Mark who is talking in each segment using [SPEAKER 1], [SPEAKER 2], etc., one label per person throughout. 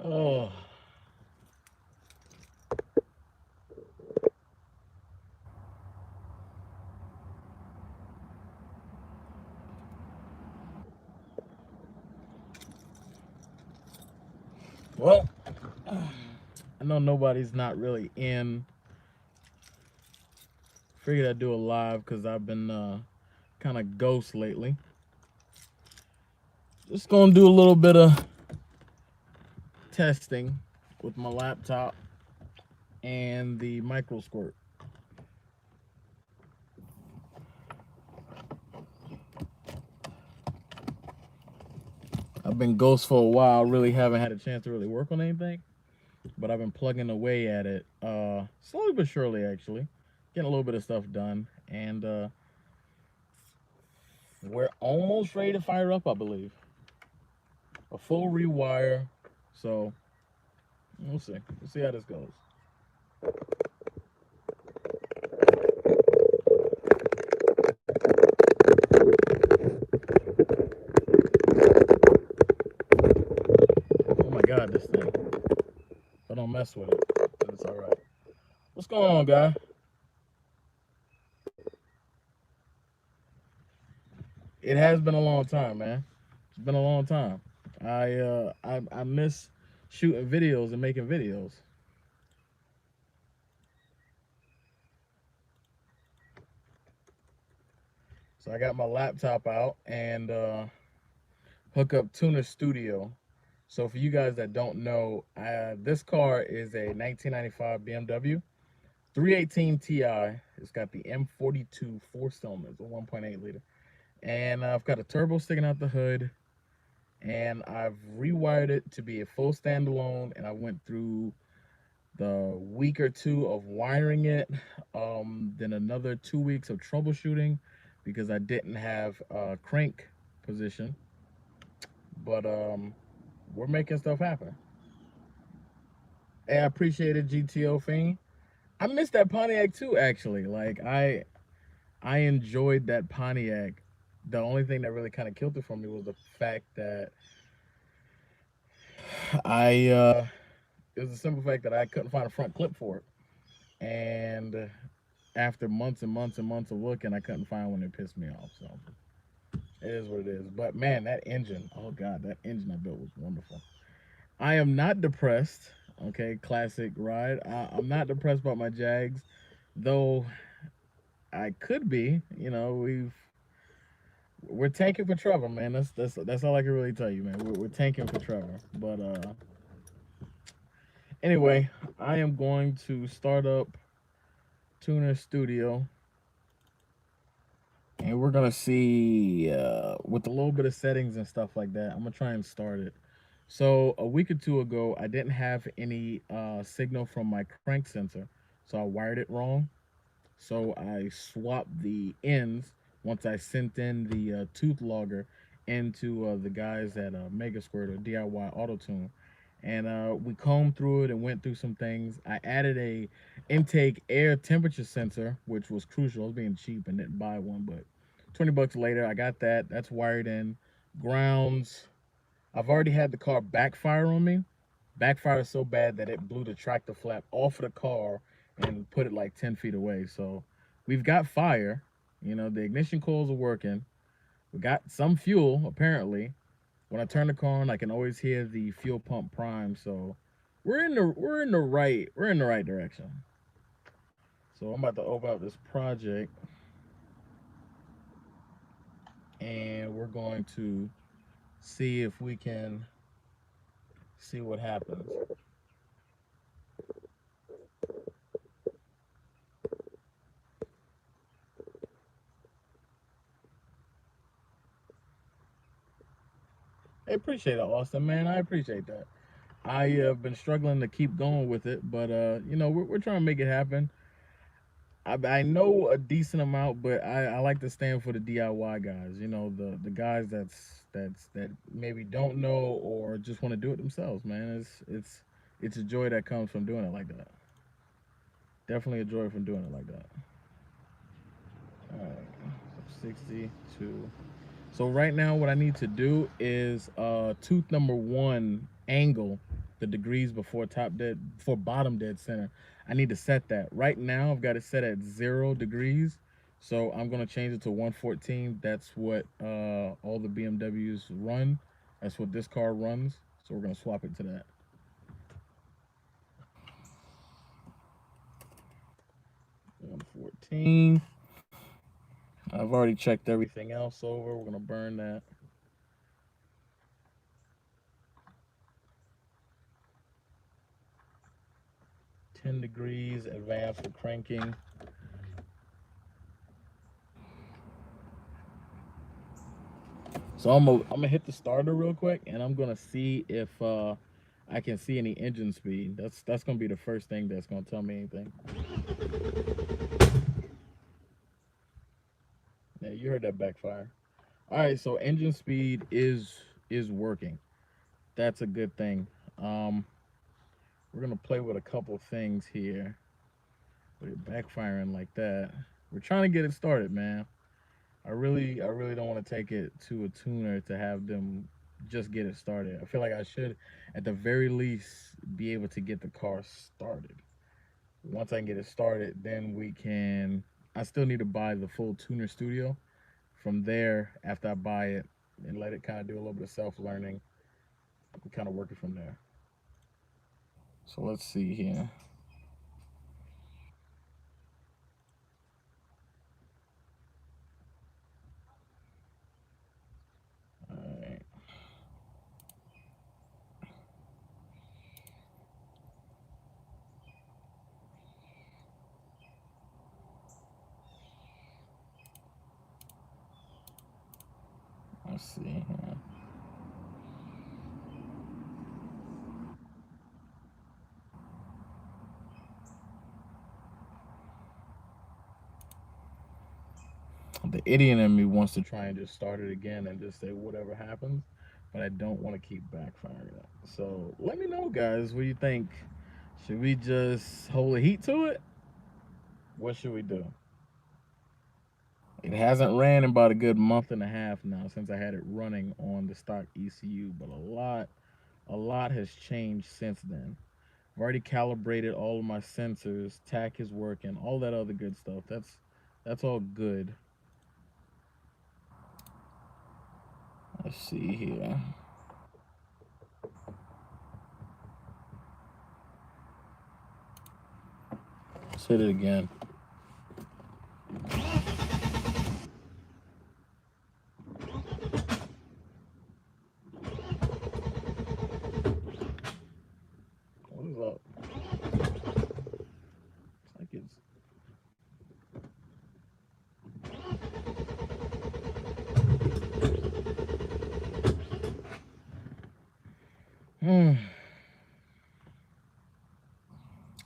[SPEAKER 1] Oh. Well, I know nobody's not really in. Figured I'd do a live because I've been kind of ghost lately. Just gonna do a little bit of testing with my laptop and the microsquirt. I've been ghost for a while. Really haven't had a chance to really work on anything, but I've been plugging away at it slowly but surely. Actually, getting a little bit of stuff done, and we're almost ready to fire up. I believe a full rewire. So we'll see. We'll see how this goes. Oh my God, this thing. I don't mess with it. It's all right. What's going on, guy? It has been a long time, man. It's been a long time. I miss shooting videos and making videos. So I got my laptop out and hook up Tuner Studio. So for you guys that don't know, this car is a 1995 BMW 318 Ti. It's got the M42 4 cylinders, a 1.8 liter, and I've got a turbo sticking out the hood. And I've rewired it to be a full standalone. And I went through the week or two of wiring it, then another 2 weeks of troubleshooting because I didn't have a crank position. But we're making stuff happen. Hey, I appreciate it, GTO Fiend. I missed that Pontiac too, actually. Like I enjoyed that Pontiac. The only thing that really kind of killed it for me was the fact that I it was the simple fact that I couldn't find a front clip for it. And after months and months and months of looking, I couldn't find one that pissed me off. So it is what it is. But man, that engine, oh God, that engine I built was wonderful. I am not depressed. Okay, classic ride. I'm not depressed about my Jags, though I could be. You know, we're tanking for Trevor, man. That's all I can really tell you, man. We're tanking for Trevor. But anyway, I am going to start up Tuner Studio, and we're gonna see with a little bit of settings and stuff like that. I'm gonna try and start it. So a week or two ago, I didn't have any signal from my crank sensor, so I wired it wrong. So I swapped the ends once I sent in the tooth logger into the guys at Mega Squirt or DIY Auto Tune, and we combed through it and went through some things. I added a intake air temperature sensor, which was crucial. I was being cheap and didn't buy one, but 20 bucks later, I got that. That's wired in. Grounds. I've already had the car backfire on me. Backfire so bad that it blew the tractor flap off of the car and put it like 10 feet away. So we've got fire. You know, the ignition coils are working. We got some fuel, apparently. When I turn the car on, I can always hear the fuel pump prime. So we're in the right direction. So I'm about to open up this project and we're going to see if we can see what happens. I appreciate it, Austin, man. I appreciate that. I have been struggling to keep going with it, but you know, we're trying to make it happen. I know a decent amount, but I like to stand for the DIY guys. You know, the guys that maybe don't know or just want to do it themselves. Man, it's a joy that comes from doing it like that. Definitely a joy from doing it like that. 62. So right now, what I need to do is tooth number one angle the degrees before top dead before bottom dead center. I need to set that. Right now, I've got it set at 0 degrees. So I'm gonna change it to 114. That's what all the BMWs run. That's what this car runs. So we're gonna swap it to that. 114. I've already checked everything else over. We're gonna burn that. 10 degrees advance for cranking. So I'm gonna hit the starter real quick, and I'm gonna see if I can see any engine speed. That's gonna be the first thing that's gonna tell me anything. Yeah, you heard that backfire. All right, so engine speed is working. That's a good thing. Um, we're gonna play with a couple things here. With it backfiring like that, we're trying to get it started, man. I really don't want to take it to a tuner to have them just get it started. I feel like I should, at the very least, be able to get the car started. Once I can get it started, then we can. I still need to buy the full tuner studio. From there, after I buy it and let it kind of do a little bit of self learning, we kind of work it from there. So let's see here. All right, let's see here. The idiot in me wants to try and just start it again and just say whatever happens, but I don't want to keep backfiring it. So let me know, guys. What do you think? Should we just hold the heat to it? What should we do? It hasn't ran in about a good month and a half now since I had it running on the stock ECU, but a lot has changed since then. I've already calibrated all of my sensors, TAC is working, all that other good stuff. That's all good. Let's see here. Let's hit it again. What is up? It's like it's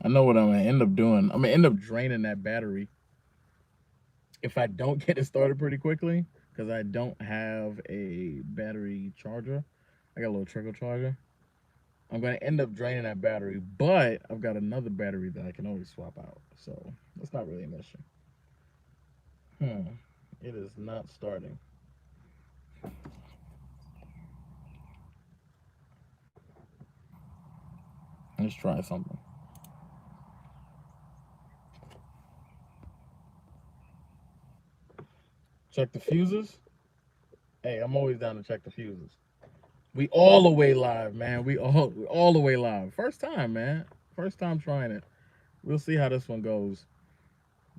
[SPEAKER 1] I know what I'm gonna end up doing. I'm gonna end up draining that battery if I don't get it started pretty quickly, because I don't have a battery charger. I got a little trickle charger. I'm gonna end up draining that battery, but I've got another battery that I can always swap out. So that's not really an issue. Hmm. It is not starting. Let's try something. Check the fuses. Hey, I'm always down to check the fuses. We all the way live, man. We all the way live. First time, man. First time trying it. We'll see how this one goes.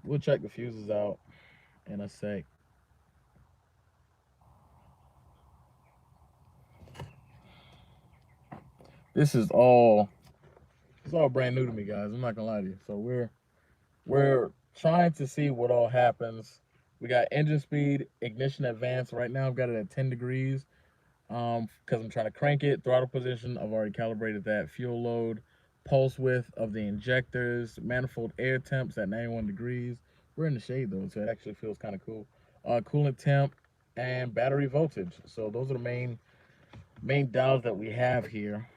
[SPEAKER 1] We'll check the fuses out in a sec. This is all it's all brand new to me, guys. I'm not gonna lie to you. So we're trying to see what all happens. We got engine speed, ignition advance. Right now I've got it at 10 degrees. Because I'm trying to crank it. Throttle position, I've already calibrated that. Fuel load, pulse width of the injectors, manifold air temps at 91 degrees. We're in the shade though, so it actually feels kind of cool. Coolant temp and battery voltage. So those are the main dials that we have here.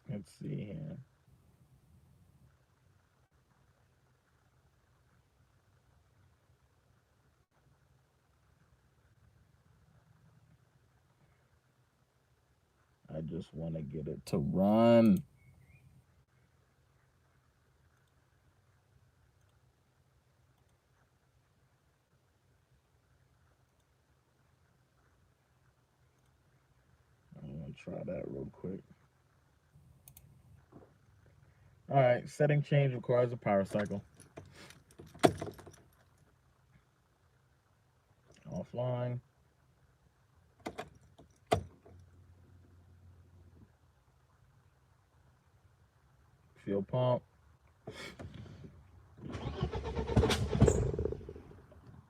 [SPEAKER 1] Let's see here. just want to get it to run. I'm gonna try that real quick. All right, setting change requires a power cycle. Offline. Fuel pump.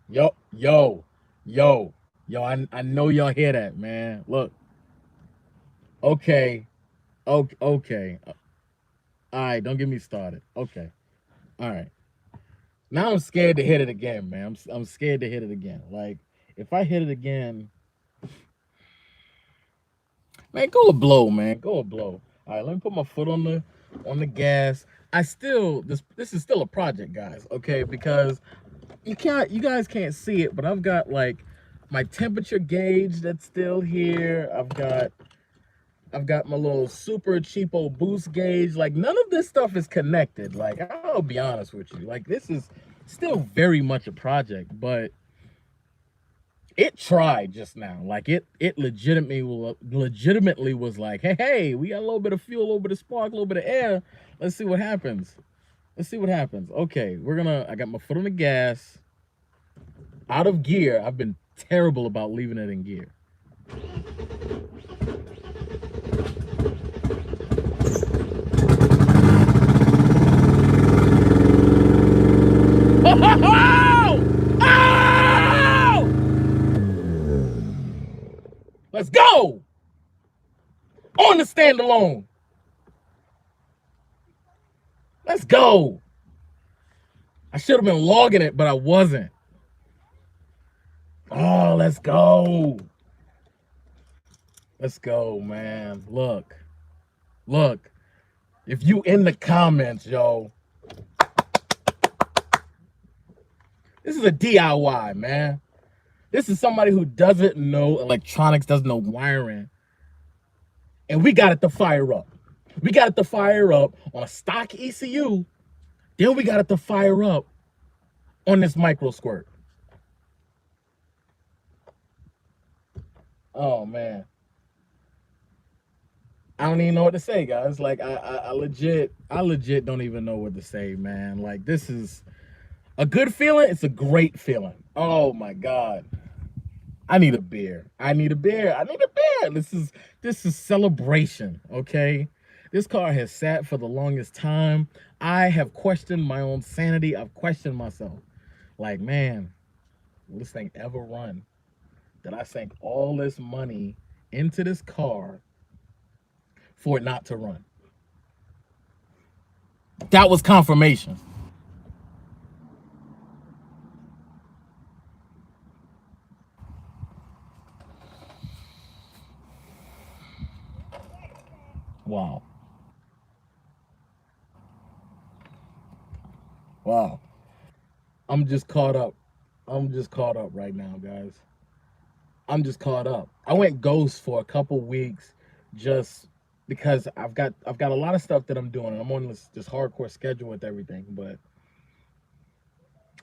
[SPEAKER 1] Yo, yo, yo. I know y'all hear that, man. Look, okay, okay. All right, don't get me started. Okay, all right. Now I'm scared to hit it again, man. I'm scared to hit it again. Like if I hit it again, man, go a blow, man. Go a blow. All right, let me put my foot on the gas. I still this is still a project, guys. Okay, because you guys can't see it, but I've got like my temperature gauge that's still here. I've got my little super cheapo boost gauge. Like none of this stuff is connected. Like I'll be honest with you. Like this is still very much a project, but it tried just now. Like it legitimately was like, hey, we got a little bit of fuel, a little bit of spark, a little bit of air. Let's see what happens. Let's see what happens. Okay, I got my foot on the gas. Out of gear. I've been terrible about leaving it in gear. Oh! Oh! Let's go! On the standalone. Let's go. I should have been logging it, but I wasn't. Oh, let's go. Let's go, man. Look. If you in the comments, yo, this is a DIY, man. This is somebody who doesn't know electronics, doesn't know wiring. And we got it to fire up. We got it to fire up on a stock ECU. Then we got it to fire up on this microsquirt. Oh man. I don't even know what to say, guys. Like I legit don't even know what to say, man. Like this is a good feeling. It's a great feeling. Oh my god. I need a beer. I need a beer. I need a beer. This is celebration, okay? This car has sat for the longest time. I have questioned my own sanity. I've questioned myself. Like, man, will this thing ever run? Did I sink all this money into this car for it not to run? That was confirmation. Wow. Wow. I'm just caught up. I'm just caught up right now, guys. I'm just caught up. I went ghost for a couple weeks just because I've got a lot of stuff that I'm doing. I'm on this hardcore schedule with everything, but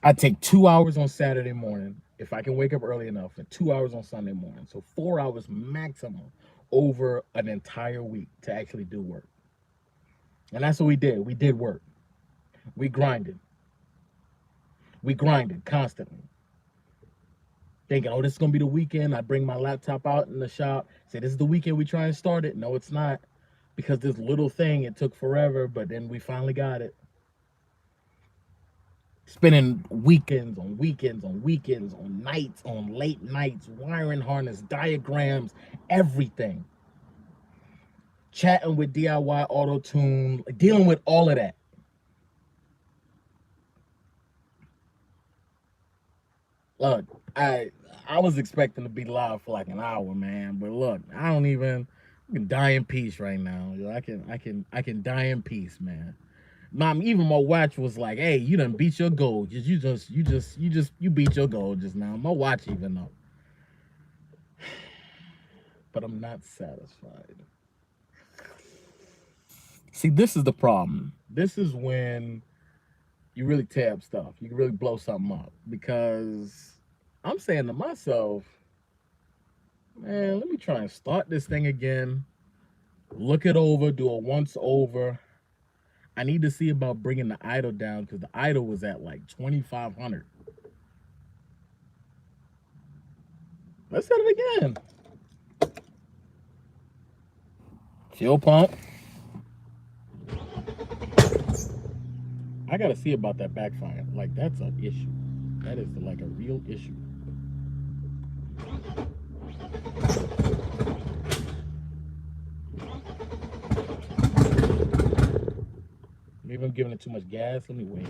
[SPEAKER 1] I take 2 hours on Saturday morning if I can wake up early enough, and 2 hours on Sunday morning. So 4 hours maximum over an entire week to actually do work. And that's what we did. We did work. We grinded. We grinded constantly. Thinking, oh, this is gonna be the weekend. I bring my laptop out in the shop, say this is the weekend we try and start it. No, it's not. Because this little thing, it took forever, but then we finally got it. Spending weekends on weekends on weekends on nights on late nights, wiring harness, diagrams, everything. Chatting with DIY Auto Tune, dealing with all of that. Look, I was expecting to be live for like an hour, man. But look, I can die in peace right now. I can die in peace, man. Mom, even my watch was like, "Hey, you done beat your goal. You beat your goal just now." My watch even know, but I'm not satisfied. See, this is the problem. This is when you really tab stuff. You can really blow something up because I'm saying to myself, man, let me try and start this thing again. Look it over, do a once over. I need to see about bringing the idle down because the idle was at like 2,500. Let's hit it again. Fuel pump. I gotta see about that backfire. Like that's an issue. That is like a real issue. Maybe I'm giving it too much gas. Let me wait.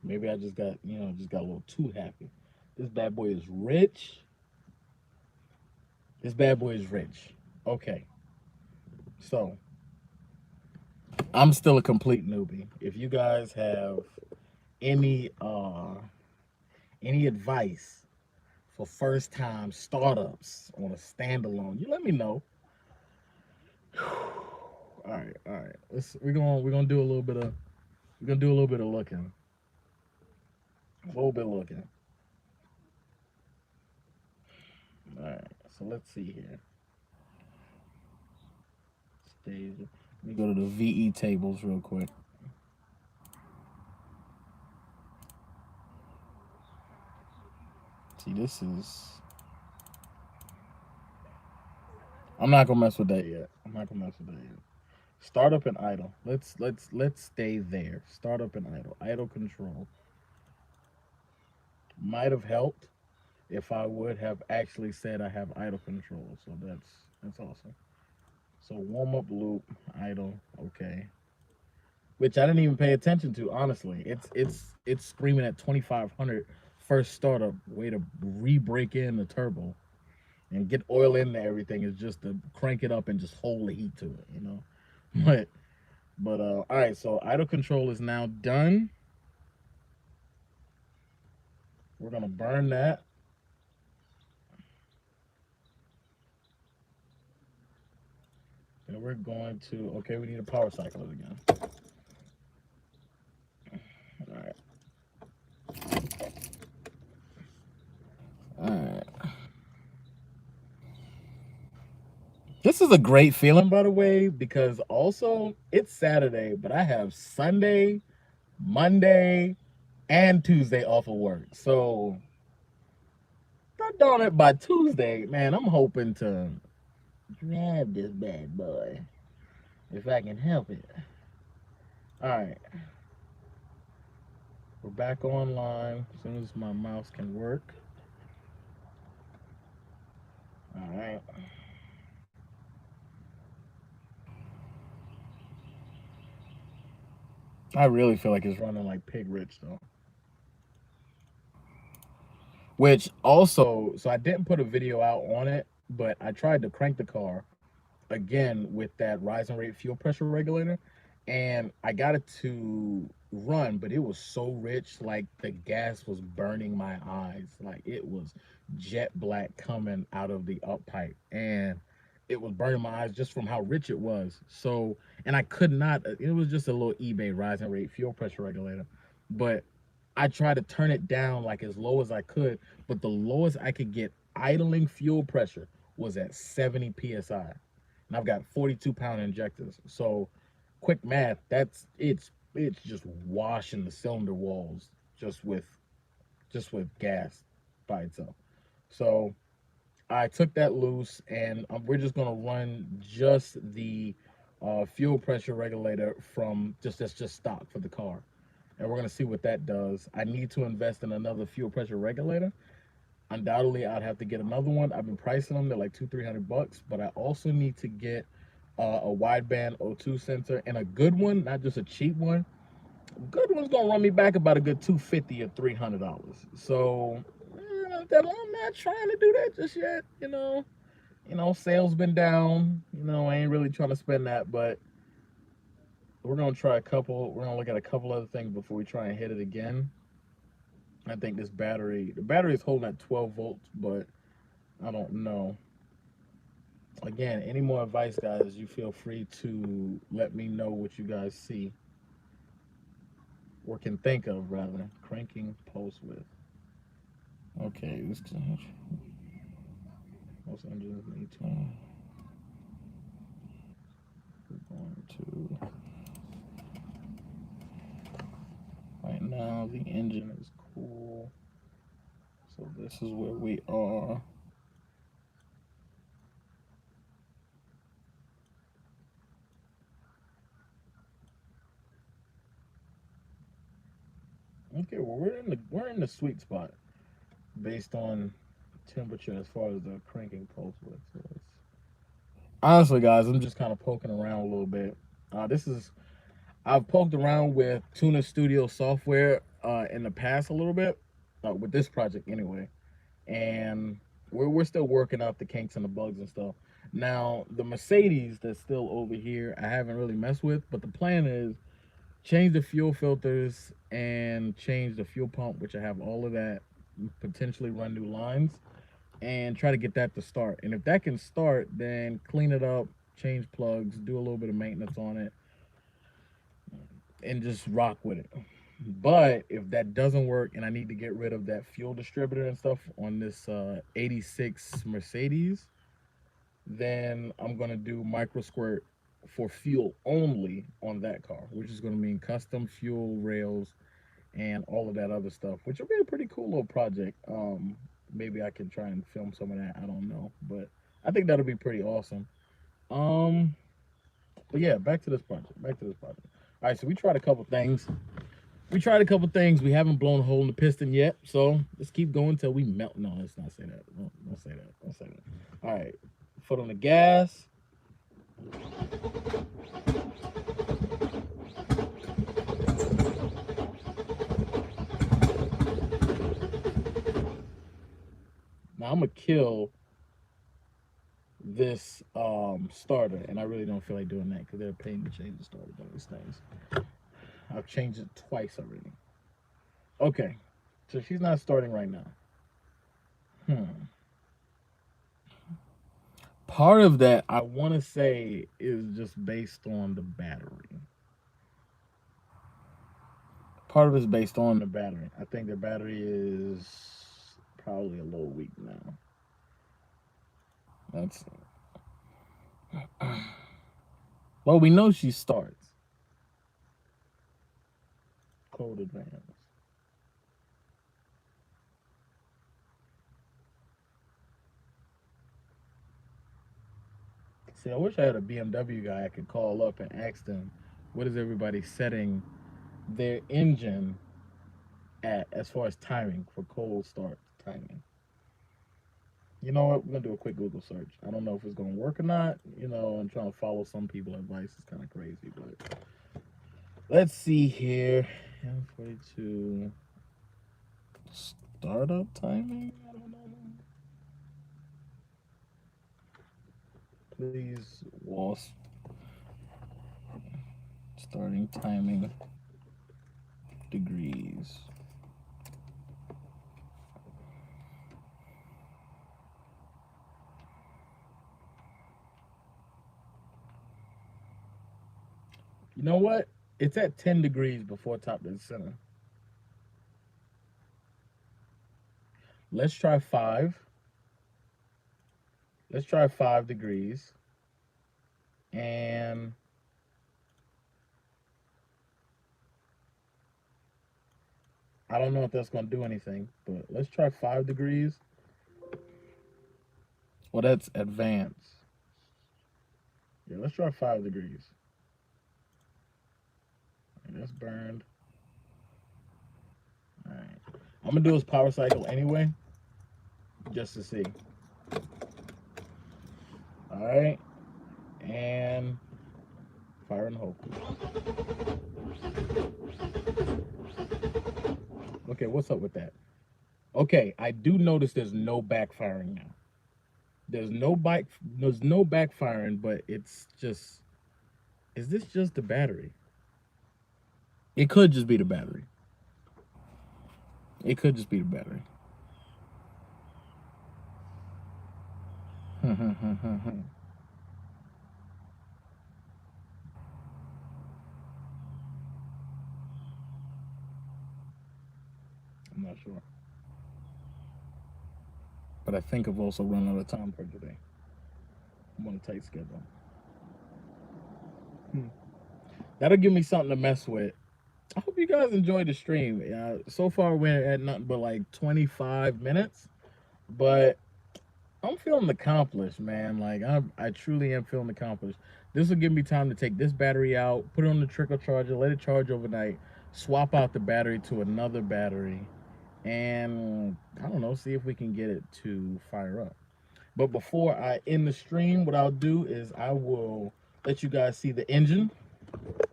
[SPEAKER 1] Maybe I just got, just got a little too happy. This bad boy is rich. This bad boy is rich. Okay. So I'm still a complete newbie. If you guys have any any advice for first time startups on a standalone, you let me know. All right. We're gonna do a little bit of looking. A little bit of looking. All right. So let's see here. Stage. Let me go to the VE tables real quick. See, this is. I'm not gonna mess with that yet. I'm not gonna mess with that yet. Startup and idle. Let's stay there. Startup and idle. Idle control might have helped if I would have actually said I have idle control. So that's awesome. So warm up loop, idle, okay. Which I didn't even pay attention to, honestly. It's screaming at 2,500 first startup. Way to re-break in the turbo and get oil into everything is just to crank it up and just hold the heat to it. But all right, so idle control is now done. We're gonna burn that. And we're going to, okay, we need a power cycle again. All right. All right. This is a great feeling, by the way, because also it's Saturday, but I have Sunday, Monday, and Tuesday off of work. So, darn it, by Tuesday, man, I'm hoping to grab this bad boy if I can help it. All right. We're back online as soon as my mouse can work. All right. I really feel like it's running like pig rich though. Which also, so I didn't put a video out on it, but I tried to crank the car again with that rise and rate fuel pressure regulator, and I got it to run, but it was so rich, like the gas was burning my eyes, like it was jet black coming out of the up pipe, and it was burning my eyes just from how rich it was. So, and I could not. It was just a little eBay rise and rate fuel pressure regulator, but I tried to turn it down like as low as I could, but the lowest I could get idling fuel pressure was at 70 psi, and I've got 42-pound injectors. So, quick math, it's just washing the cylinder walls just with gas by itself. So I took that loose, and we're just gonna run just the fuel pressure regulator from that's just stock for the car, and we're gonna see what that does. I need to invest in another fuel pressure regulator. Undoubtedly, I'd have to get another one. I've been pricing them; they're like $200-300. But I also need to get a wideband O2 sensor and a good one, not just a cheap one. Good one's gonna run me back about a good 250 or $300. So I'm not trying to do that just yet. Sales been down. I ain't really trying to spend that, but we're gonna try a couple. We're gonna look at a couple other things before we try and hit it again. I think the battery is holding at 12 volts, but I don't know. Again, any more advice, guys, you feel free to let me know what you guys see or can think of, rather. Cranking pulse width. Okay, most engines need to. We're going to. Right now, the engine is cool. So this is where we are. Okay, well we're in the sweet spot based on temperature as far as the cranking pulse width. So honestly, guys, I'm just kind of poking around a little bit. This is I've poked around with Tuna Studio software in the past a little bit with this project anyway, and we're still working out the kinks and the bugs and stuff. Now the Mercedes that's still over here, I haven't really messed with, but the plan is change the fuel filters and change the fuel pump, which I have all of that. Potentially run new lines and try to get that to start. And if that can start, then clean it up, change plugs, do a little bit of maintenance on it, and just rock with it. But if that doesn't work and I need to get rid of that fuel distributor and stuff on this 86 Mercedes, then I'm going to do microsquirt for fuel only on that car, which is going to mean custom fuel rails and all of that other stuff, which will be a pretty cool little project. Maybe I can try and film some of that. I don't know, but I think that'll be pretty awesome. Um, but yeah, back to this project. Back to this project. All right, so we tried a couple things. We haven't blown a hole in the piston yet, so let's keep going until we melt. No, let's not say that. Don't say that. Don't say that. All right, foot on the gas. Now I'm gonna kill this starter, and I really don't feel like doing that because they're paying to change the starter on these things. I've changed it twice already. Okay, so she's not starting right now. Part of that I want to say is just based on the battery. Part of it is based on the battery. I think the battery is probably a little weak now. That's well, we know she starts cold advance. See, I wish I had a BMW guy I could call up and ask them what is everybody setting their engine at as far as timing for cold start timing. You know what? We're gonna do a quick Google search. I don't know if it's gonna work or not. I'm trying to follow some people's advice. It's kind of crazy, but let's see here. M42 startup timing. I don't know. Please, WASP starting timing degrees. You know what? It's at 10 degrees before top to the center. Let's try 5. Let's try 5 degrees. And I don't know if that's going to do anything, but let's try 5 degrees. Well, that's advanced. Yeah, let's try 5 degrees. Right, that's burned. All right. I'm going to do this power cycle anyway, just to see. All right. And fire and hope. Okay, what's up with that? Okay, I do notice there's no backfiring now. There's no backfiring, but it's just is this just the battery? It could just be the battery. It could just be the battery. I'm not sure, but I think I've also run out of time for today. I'm on a tight schedule. Hmm. That'll give me something to mess with. I hope you guys enjoyed the stream. So far we're at nothing but like 25 minutes, but I'm feeling accomplished, man. Like I truly am feeling accomplished. This will give me time to take this battery out, put it on the trickle charger, let it charge overnight, swap out the battery to another battery, and I don't know, see if we can get it to fire up. But before I end the stream, what I'll do is I will let you guys see the engine.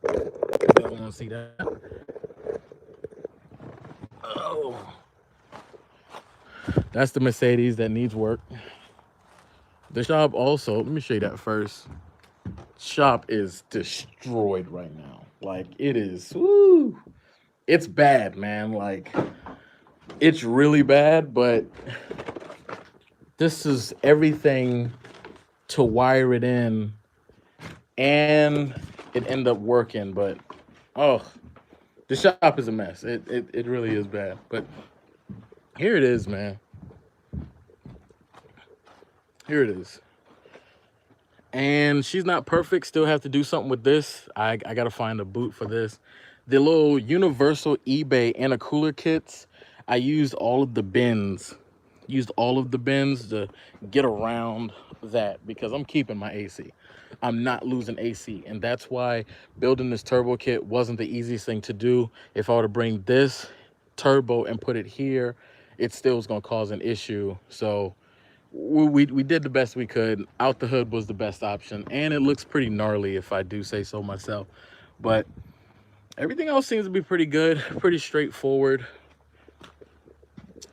[SPEAKER 1] If you guys want to see that. Oh, that's the Mercedes that needs work. The shop also, let me show you that first. Shop is destroyed right now. Like it is, woo, it's bad, man. Like it's really bad, but this is everything to wire it in and it end up working. But oh, the shop is a mess. It really is bad. But here it is, man. Here it is. And she's not perfect. Still have to do something with this. I gotta find a boot for this. The little universal eBay intercooler kits. I used all of the bins. Used all of the bins to get around that because I'm keeping my AC. I'm not losing AC, and that's why building this turbo kit wasn't the easiest thing to do. If I were to bring this turbo and put it here, it still was gonna cause an issue. So we did the best we could. Out the hood was the best option, and it looks pretty gnarly if I do say so myself. But everything else seems to be pretty good, pretty straightforward.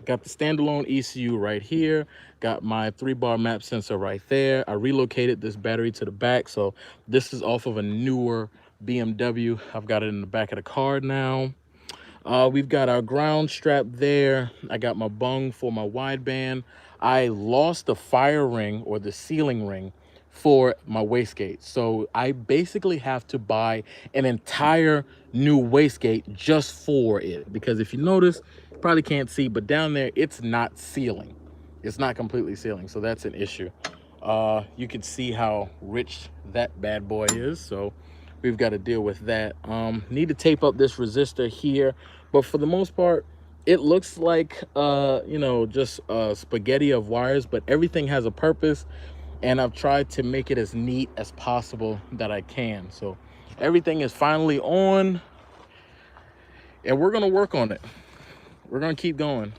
[SPEAKER 1] Got the standalone ECU right here. Got my 3-bar map sensor right there. I relocated this battery to the back, so this is off of a newer BMW. I've got it in the back of the car now. We've got our ground strap there. I got my bung for my wideband. I lost the fire ring or the ceiling ring for my wastegate. So I basically have to buy an entire new wastegate just for it. Because if you notice, you probably can't see, but down there, it's not sealing. It's not completely sealing, so that's an issue. You can see how rich that bad boy is, so we've got to deal with that. Need to tape up this resistor here, but for the most part, it looks like you know, just spaghetti of wires, but everything has a purpose, and I've tried to make it as neat as possible that I can. So everything is finally on, and we're gonna work on it. We're gonna keep going.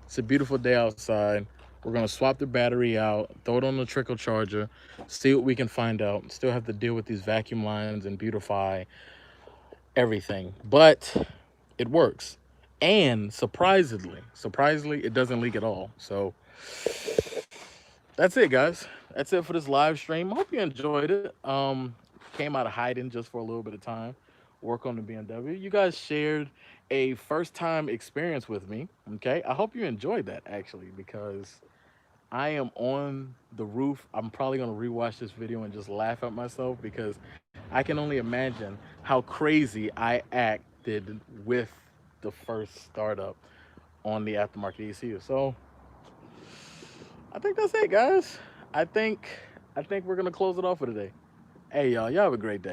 [SPEAKER 1] It's a beautiful day outside. We're gonna swap the battery out, throw it on the trickle charger, see what we can find out. Still have to deal with these vacuum lines and beautify everything, but it works. And surprisingly, it doesn't leak at all. So that's it, guys. That's it for this live stream. I hope you enjoyed it. Came out of hiding just for a little bit of time, work on the BMW. You guys shared a first time experience with me. Okay, I hope you enjoyed that actually, because I am on the roof. I'm probably gonna rewatch this video and just laugh at myself because I can only imagine how crazy I acted with the first startup on the aftermarket ECU. So I think that's it, guys. I think I think we're gonna close it off for today. Hey y'all have a great day.